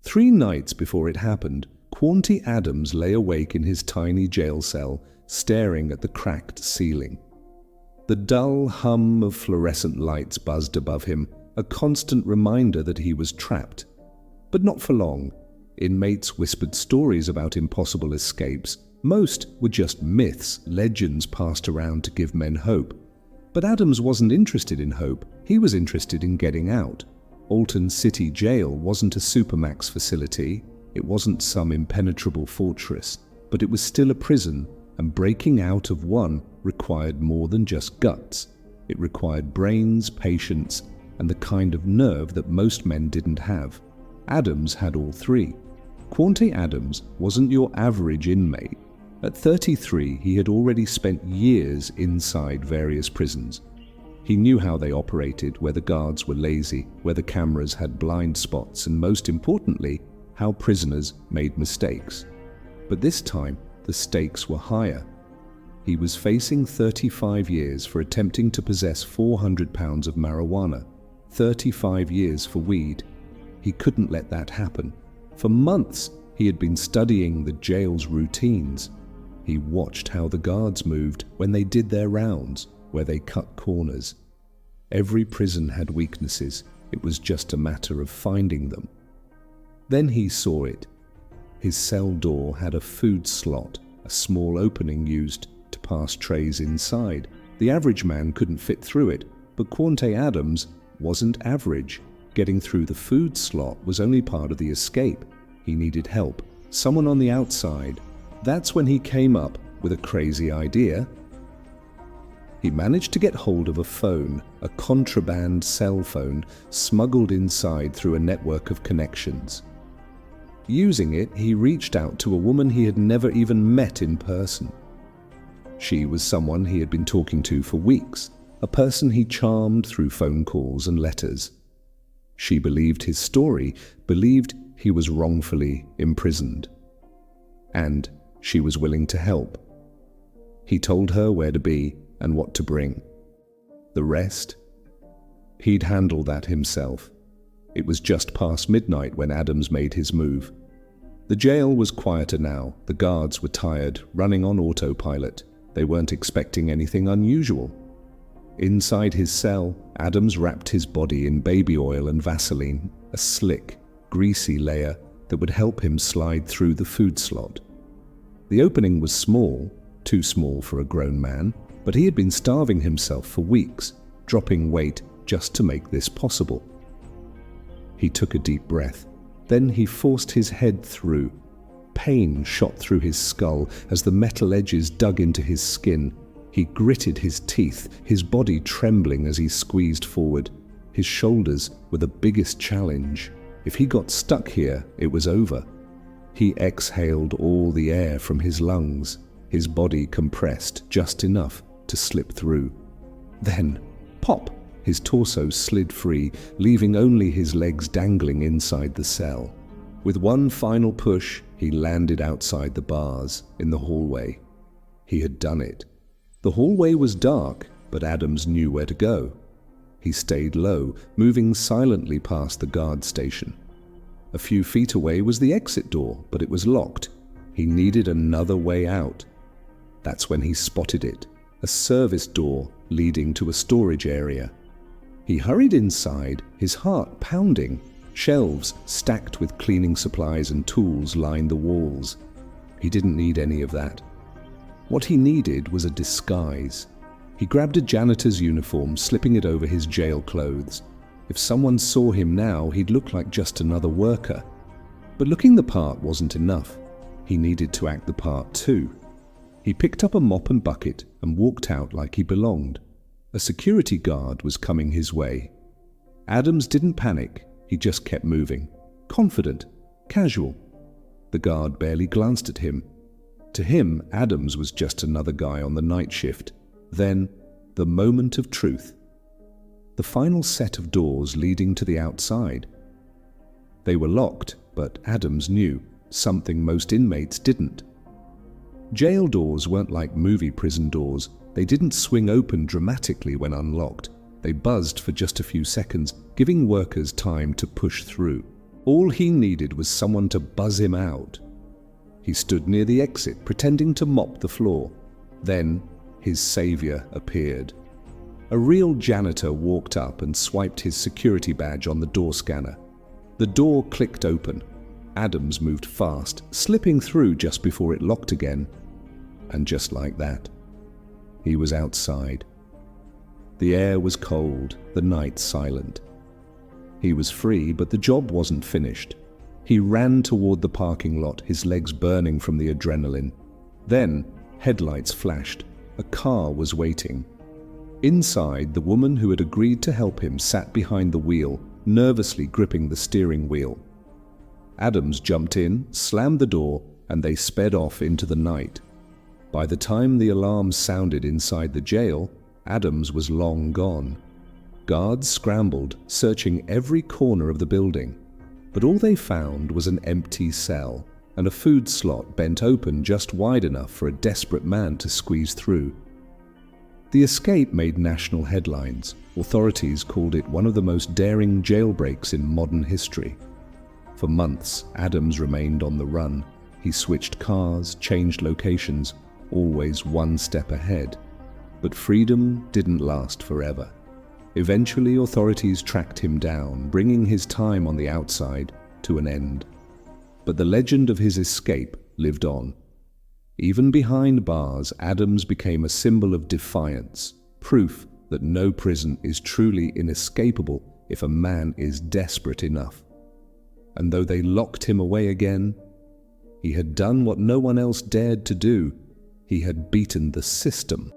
3 nights before it happened, Quawntay Adams lay awake in his tiny jail cell, staring at the cracked ceiling. The dull hum of fluorescent lights buzzed above him, a constant reminder that he was trapped. But not for long. Inmates whispered stories about impossible escapes. Most were just myths, legends passed around to give men hope. But Adams wasn't interested in hope. He was interested in getting out. Alton City Jail wasn't a supermax facility. It wasn't some impenetrable fortress. But it was still a prison, and breaking out of one required more than just guts. It required brains, patience, and the kind of nerve that most men didn't have. Adams had all 3. Quawntay Adams wasn't your average inmate. At 33, he had already spent years inside various prisons. He knew how they operated, where the guards were lazy, where the cameras had blind spots, and most importantly, how prisoners made mistakes. But this time, the stakes were higher. He was facing 35 years for attempting to possess 400 pounds of marijuana, 35 years for weed. He couldn't let that happen. For months, he had been studying the jail's routines. He watched how the guards moved when they did their rounds, where they cut corners. Every prison had weaknesses. It was just a matter of finding them. Then he saw it. His cell door had a food slot, a small opening used to pass trays inside. The average man couldn't fit through it, but Quawntay Adams wasn't average. Getting through the food slot was only part of the escape. He needed help, someone on the outside. That's when he came up with a crazy idea. He managed to get hold of a phone, a contraband cell phone, smuggled inside through a network of connections. Using it, he reached out to a woman he had never even met in person. She was someone he had been talking to for weeks, a person he charmed through phone calls and letters. She believed his story, believed he was wrongfully imprisoned. And she was willing to help. He told her where to be and what to bring. The rest? He'd handle that himself. It was just past midnight when Adams made his move. The jail was quieter now. The guards were tired, running on autopilot. They weren't expecting anything unusual. Inside his cell, Adams wrapped his body in baby oil and Vaseline, a slick, greasy layer that would help him slide through the food slot. The opening was small, too small for a grown man, but he had been starving himself for weeks, dropping weight just to make this possible. He took a deep breath. Then he forced his head through. Pain shot through his skull as the metal edges dug into his skin. He gritted his teeth, his body trembling as he squeezed forward. His shoulders were the biggest challenge. If he got stuck here, it was over. He exhaled all the air from his lungs, his body compressed just enough to slip through. Then, pop! His torso slid free, leaving only his legs dangling inside the cell. With one final push, he landed outside the bars, in the hallway. He had done it. The hallway was dark, but Adams knew where to go. He stayed low, moving silently past the guard station. A few feet away was the exit door, but it was locked. He needed another way out. That's when he spotted it, a service door leading to a storage area. He hurried inside, his heart pounding. Shelves stacked with cleaning supplies and tools lined the walls. He didn't need any of that. What he needed was a disguise. He grabbed a janitor's uniform, slipping it over his jail clothes. If someone saw him now, he'd look like just another worker. But looking the part wasn't enough. He needed to act the part too. He picked up a mop and bucket and walked out like he belonged. A security guard was coming his way. Adams didn't panic. He just kept moving. Confident, casual. The guard barely glanced at him. To him, Adams was just another guy on the night shift. Then, the moment of truth. The final set of doors leading to the outside. They were locked, but Adams knew something most inmates didn't. Jail doors weren't like movie prison doors. They didn't swing open dramatically when unlocked. They buzzed for just a few seconds, giving workers time to push through. All he needed was someone to buzz him out. He stood near the exit, pretending to mop the floor. Then his savior appeared. A real janitor walked up and swiped his security badge on the door scanner. The door clicked open. Adams moved fast, slipping through just before it locked again. And just like that, he was outside. The air was cold, the night silent. He was free, but the job wasn't finished. He ran toward the parking lot, his legs burning from the adrenaline. Then, headlights flashed. A car was waiting. Inside, the woman who had agreed to help him sat behind the wheel, nervously gripping the steering wheel. Adams jumped in, slammed the door, and they sped off into the night. By the time the alarm sounded inside the jail, Adams was long gone. Guards scrambled, searching every corner of the building, but all they found was an empty cell and a food slot bent open just wide enough for a desperate man to squeeze through. The escape made national headlines. Authorities called it one of the most daring jailbreaks in modern history. For months, Adams remained on the run. He switched cars, changed locations, always one step ahead. But freedom didn't last forever. Eventually, authorities tracked him down, bringing his time on the outside to an end. But the legend of his escape lived on. Even behind bars, Adams became a symbol of defiance, proof that no prison is truly inescapable if a man is desperate enough. And though they locked him away again, he had done what no one else dared to do. He had beaten the system.